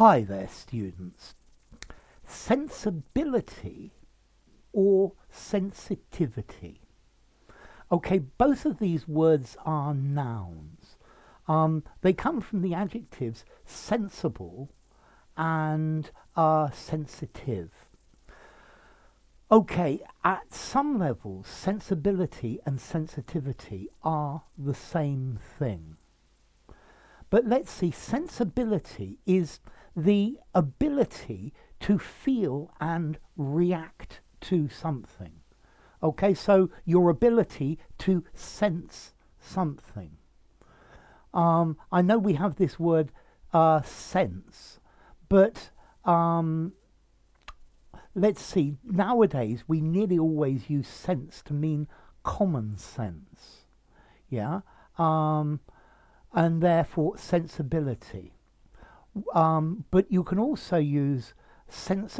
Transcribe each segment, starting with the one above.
Hi there, students. Sensibility or sensitivity? Okay, both of these words are nouns. They come from the adjectives sensible and sensitive. Okay, at some levels, sensibility and sensitivity are the same thing. But let's see, sensibility is the ability to feel and react to something. Okay, so your ability to sense something. I know we have this word sense, but let's see, nowadays we nearly always use sense to mean common sense. Yeah? And therefore sensibility. But you can also use sense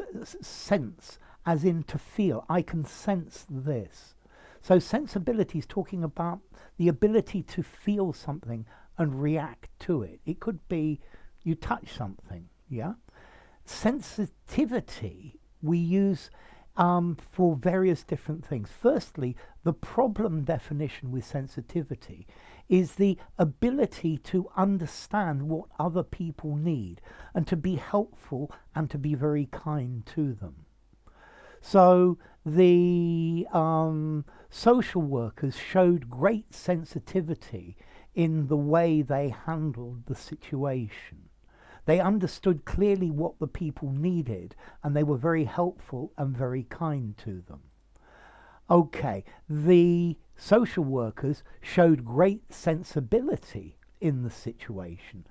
as in to feel. I can sense this. So sensibility is talking about the ability to feel something and react to it. It could be you touch something, yeah? Sensitivity we use for various different things. Firstly, the problem definition with sensitivity is the ability to understand what other people need and to be helpful and to be very kind to them. So the social workers showed great sensitivity in the way they handled the situation. They understood clearly what the people needed and they were very helpful and very kind to them. Okay, the social workers showed great sensibility in the situation,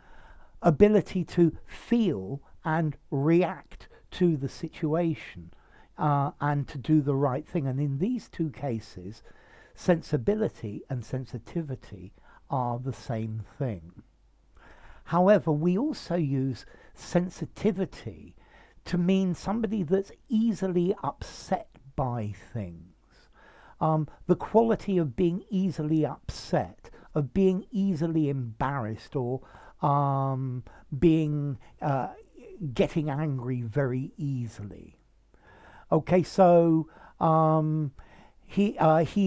ability to feel and react to the situation and to do the right thing. And in these two cases, sensibility and sensitivity are the same thing. However, we also use sensitivity to mean somebody that's easily upset by things. The quality of being easily upset, of being easily embarrassed, or getting angry very easily. Okay, so he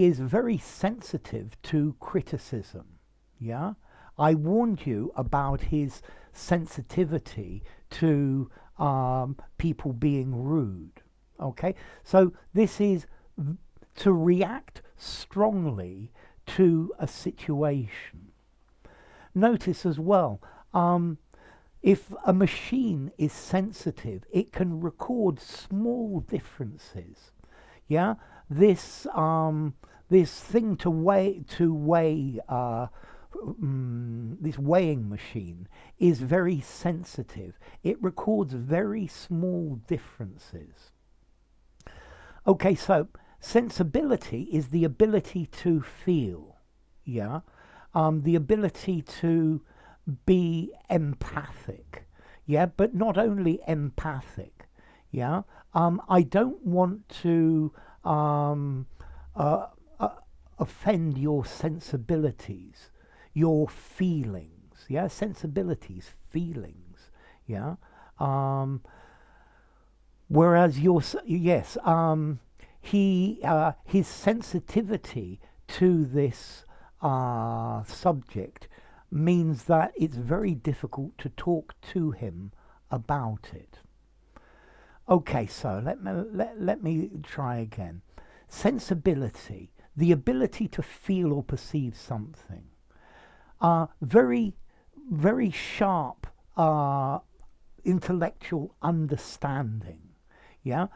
is very sensitive to criticism. Yeah, I warned you about his sensitivity to people being rude. Okay, so this is to react strongly to a situation. Notice as well, if a machine is sensitive, it can record small differences. Yeah, this thing to weigh this weighing machine is very sensitive. It records very small differences. Okay, so sensibility is the ability to feel, yeah, the ability to be empathic, yeah, but not only empathic, yeah. I don't want to offend your sensibilities, your feelings, yeah, sensibilities, feelings, yeah. Whereas his sensitivity to this subject means that it's very difficult to talk to him about it. Okay, so let me try again. Sensibility, the ability to feel or perceive something. Very, very sharp intellectual understanding. Yeah,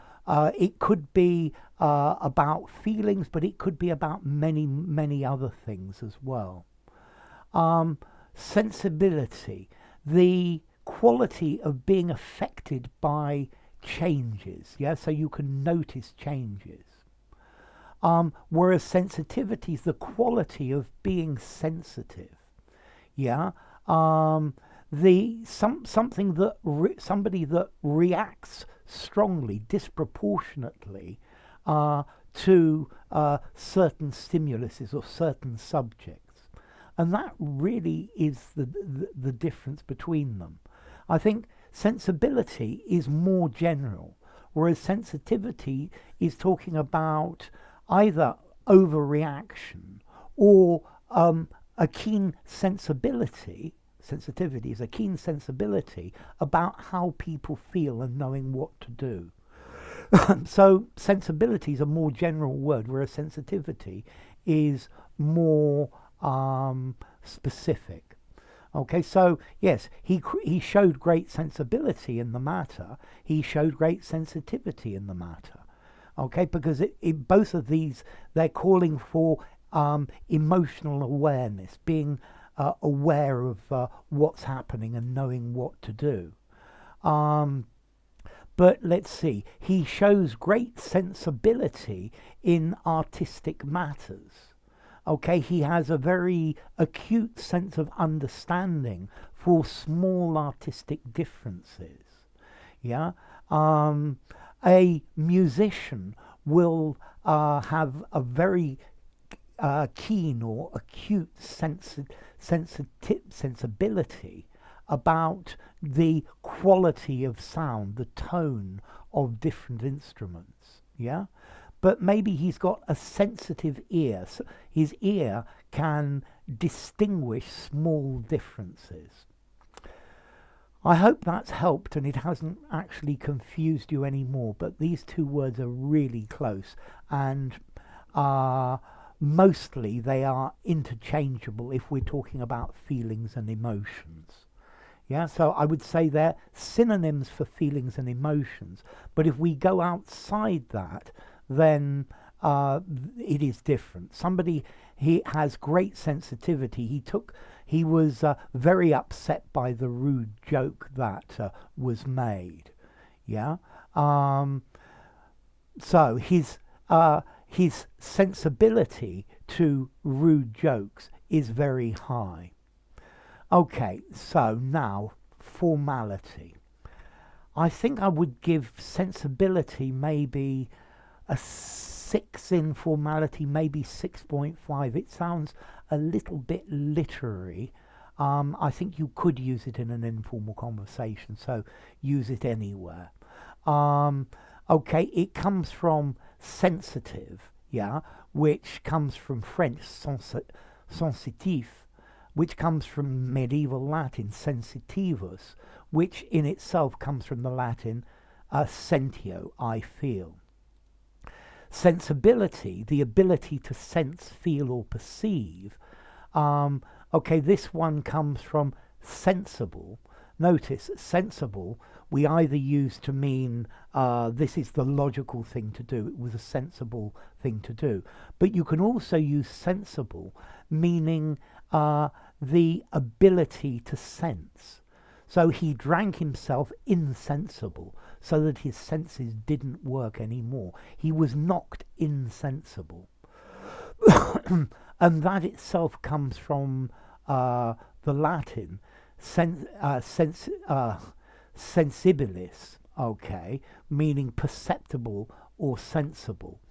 it could be about feelings, but it could be about many other things as well. Sensibility, the quality of being affected by changes. Yeah, so you can notice changes. Whereas sensitivity is the quality of being sensitive. Yeah, something that somebody that reacts strongly, disproportionately to certain stimuluses or certain subjects, and that really is the difference between them. I think Sensibility is more general, whereas sensitivity is talking about either overreaction or a keen sensibility. Sensitivity is a keen sensibility about how people feel and knowing what to do. So sensibility is a more general word, whereas sensitivity is more specific. Okay, so yes, he showed great sensibility in the matter. He showed great sensitivity in the matter. Okay, because both of these, they're calling for emotional awareness, being aware of what's happening and knowing what to do. But let's see, he shows great sensibility in artistic matters. Okay, he has a very acute sense of understanding for small artistic differences. Yeah, a musician will have a very keen or acute sensibility about the quality of sound, the tone of different instruments. Yeah, but maybe he's got a sensitive ear. So his ear can distinguish small differences. I hope that's helped and it hasn't actually confused you anymore, but these two words are really close, and mostly they are interchangeable if we're talking about feelings and emotions. Yeah, so I would say they're synonyms for feelings and emotions, but if we go outside that, then it is different. Somebody, he has great sensitivity. He was very upset by the rude joke that was made. Yeah, so his sensibility to rude jokes is very high. Okay, so now formality. I think I would give sensibility maybe a 6 in formality, maybe 6.5. It sounds a little bit literary. I think you could use it in an informal conversation, so use it anywhere. Okay, it comes from sensitive, yeah, which comes from French sensitif, which comes from medieval Latin sensitivus, which in itself comes from the Latin sentio, I feel. Sensibility, the ability to sense, feel, or perceive. Okay, this one comes from sensible. Notice, sensible, we either use to mean this is the logical thing to do, it was a sensible thing to do. But you can also use sensible, meaning the ability to sense. So he drank himself insensible so that his senses didn't work anymore. He was knocked insensible. And that itself comes from the Latin sensibilis, okay, meaning perceptible or sensible.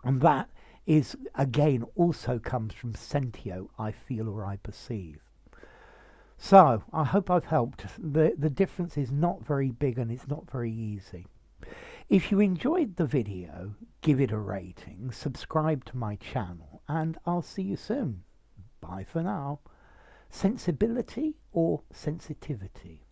And that is, again, also comes from sentio, I feel or I perceive. So, I hope I've helped. The difference is not very big and it's not very easy. If you enjoyed the video, give it a rating, subscribe to my channel, and I'll see you soon. Bye for now. Sensibility or sensitivity?